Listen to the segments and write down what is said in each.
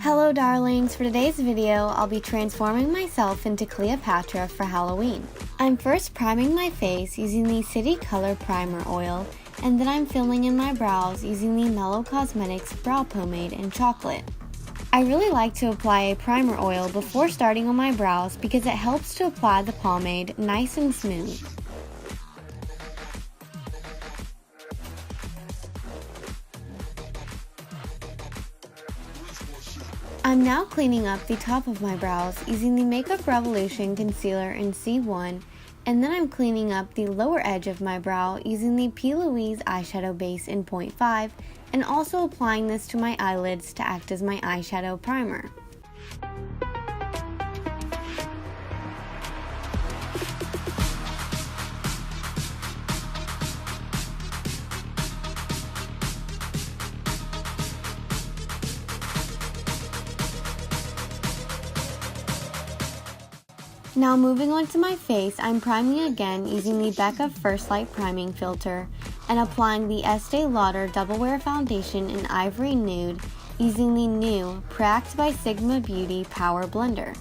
Hello darlings, for today's video, I'll be transforming myself into Cleopatra for Halloween. I'm first priming my face using the City Color Primer Oil, and then I'm filling in my brows using the Mellow Cosmetics Brow Pomade in Chocolate. I really like to apply a primer oil before starting on my brows because it helps to apply the pomade nice and smooth. I'm now cleaning up the top of my brows using the Makeup Revolution Concealer in C1, and then I'm cleaning up the lower edge of my brow using the Plouise eyeshadow base in 0.5, and also applying this to my eyelids to act as my eyeshadow primer. Now moving on to my face, I'm priming again using the Becca First Light Priming Filter and applying the Estée Lauder Double Wear Foundation in Ivory Nude using the new Practk by Sigma Beauty Power Blender.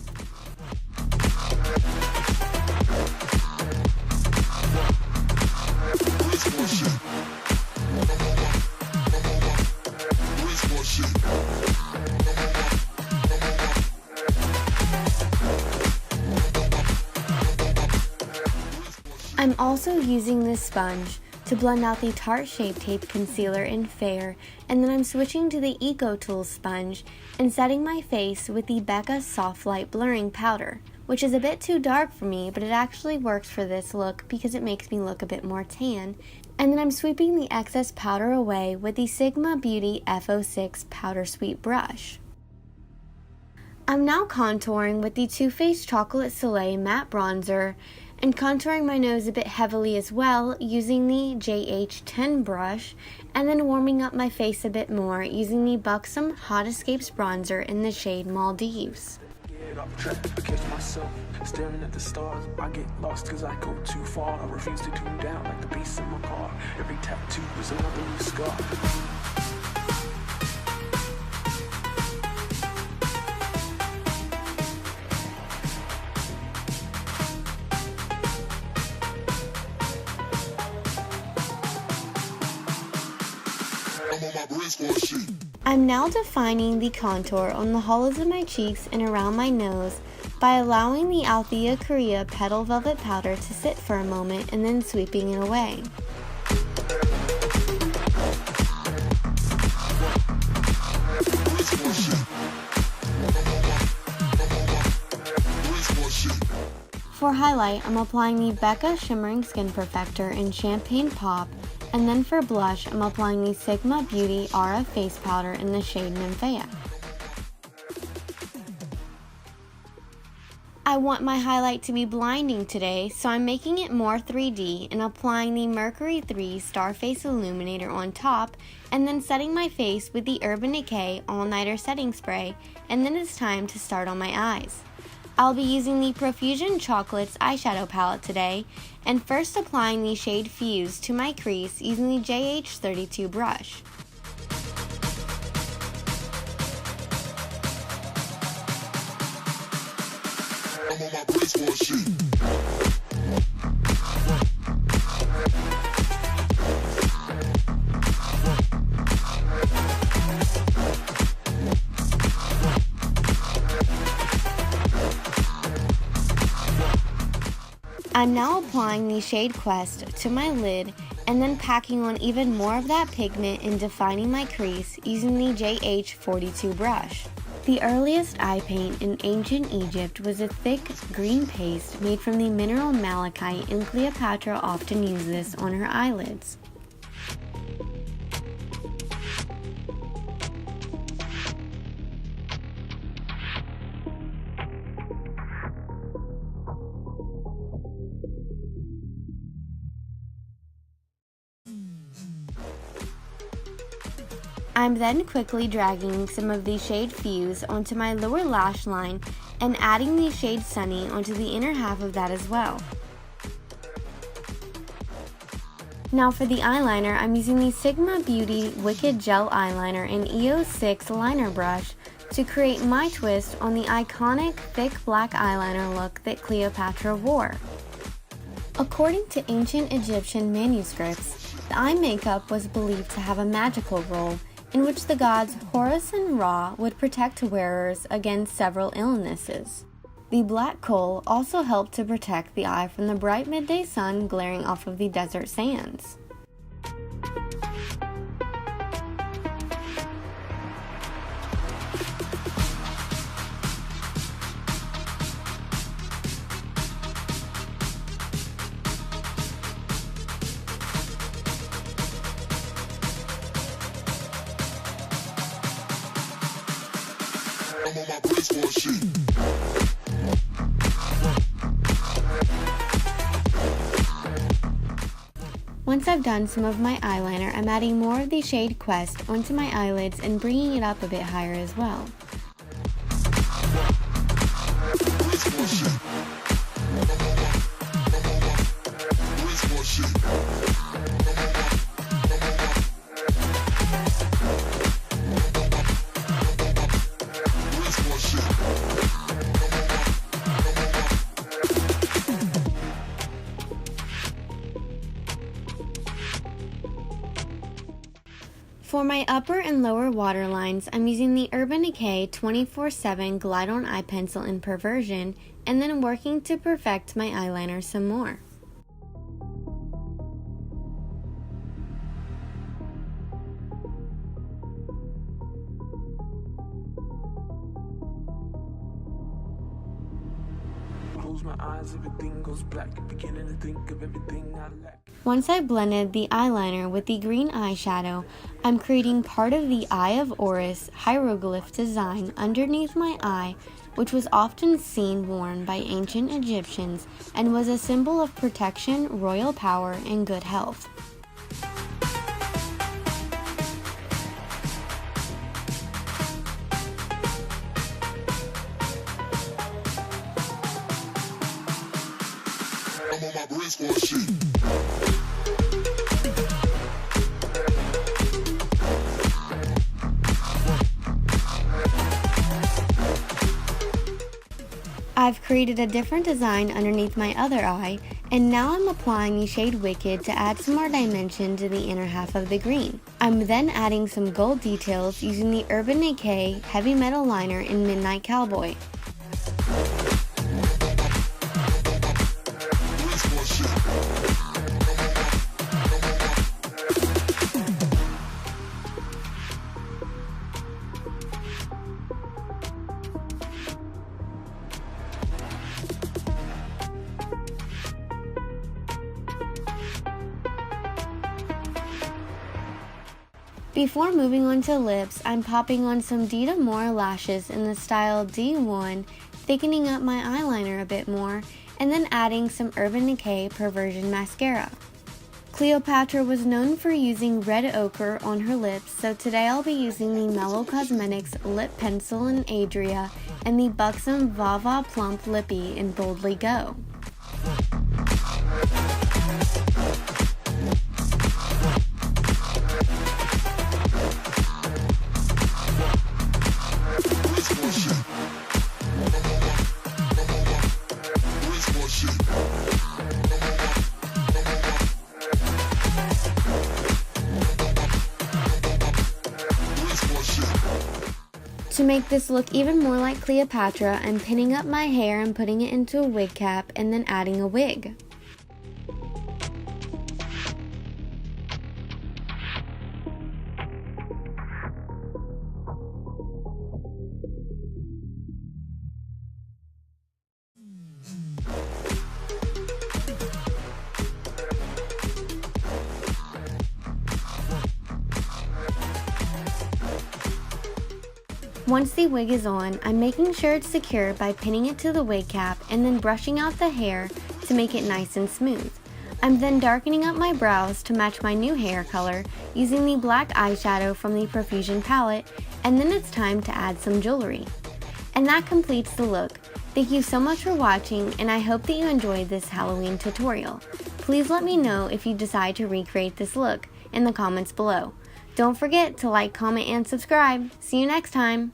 I'm also using this sponge to blend out the Tarte Shape Tape Concealer in Fair, and then I'm switching to the Eco Tools sponge and setting my face with the Becca Soft Light Blurring Powder, which is a bit too dark for me, but it actually works for this look because it makes me look a bit more tan. And then I'm sweeping the excess powder away with the Sigma Beauty F06 Powder Sweep brush. I'm now contouring with the Too Faced Chocolate Soleil Matte Bronzer and contouring my nose a bit heavily as well using the JH10 brush, and then warming up my face a bit more using the Buxom Hot Escapes Bronzer in the shade Maldives. Staring at the stars, I get lost cause I go too far. I refuse to tune down like the bass in my car. Every tattoo is another new scar. I'm now defining the contour on the hollows of my cheeks and around my nose by allowing the Althea Korea Petal Velvet Powder to sit for a moment and then sweeping it away. For highlight, I'm applying the Becca Shimmering Skin Perfector in Champagne Pop, and then for blush, I'm applying the Sigma Beauty Aura Face Powder in the shade Nymphaea. I want my highlight to be blinding today, so I'm making it more 3D and applying the Mercury 3 Starface Illuminator on top, and then setting my face with the Urban Decay All Nighter Setting Spray, and then it's time to start on my eyes. I'll be using the Profusion Chocolates eyeshadow palette today, and first applying the shade Fuse to my crease using the JH32 brush. I'm on my brace for a sheet. I'm now applying the shade Quest to my lid and then packing on even more of that pigment and defining my crease using the JH42 brush. The earliest eye paint in ancient Egypt was a thick green paste made from the mineral malachite, and Cleopatra often used this on her eyelids. I'm then quickly dragging some of the shade Fuse onto my lower lash line and adding the shade Sunny onto the inner half of that as well. Now for the eyeliner, I'm using the Sigma Beauty Wicked Gel Eyeliner in EO6 liner brush to create my twist on the iconic thick black eyeliner look that Cleopatra wore. According to ancient Egyptian manuscripts, the eye makeup was believed to have a magical role in which the gods Horus and Ra would protect wearers against several illnesses. The black coal also helped to protect the eye from the bright midday sun glaring off of the desert sands. I'm on my brace for a sheet. Once I've done some of my eyeliner, I'm adding more of the shade Quest onto my eyelids and bringing it up a bit higher as well. Brace for a sheet. Brace for a sheet. Brace for a sheet. For my upper and lower waterlines, I'm using the Urban Decay 24/7 Glide On Eye Pencil in Perversion, and then working to perfect my eyeliner some more. Close my eyes, everything goes black. Beginning to think of everything I lack. Once I've blended the eyeliner with the green eyeshadow, I'm creating part of the Eye of Horus hieroglyph design underneath my eye, which was often seen worn by ancient Egyptians and was a symbol of protection, royal power, and good health. I'm on my brace for a sheet. I've created a different design underneath my other eye, and now I'm applying the shade Wicked to add some more dimension to the inner half of the green. I'm then adding some gold details using the Urban Decay Heavy Metal Liner in Midnight Cowboy. Brace for a sheet. Before moving on to lips, I'm popping on some Dita Moore lashes in the style D1, thickening up my eyeliner a bit more, and then adding some Urban Decay Perversion mascara. Cleopatra was known for using red ochre on her lips, so today I'll be using the Mellow Cosmetics Lip Pencil in Adria and the Buxom Vava Plump Lippie in Boldly Go. Brace for a sheet. Brace for a sheet. Brace for a sheet. To make this look even more like Cleopatra, I'm pinning up my hair and putting it into a wig cap and then adding a wig. Once the wig is on, I'm making sure it's secure by pinning it to the wig cap and then brushing out the hair to make it nice and smooth. I'm then darkening up my brows to match my new hair color using the black eyeshadow from the Profusion palette, and then it's time to add some jewelry. And that completes the look. Thank you so much for watching, and I hope that you enjoyed this Halloween tutorial. Please let me know if you decide to recreate this look in the comments below. Don't forget to like, comment, and subscribe. See you next time!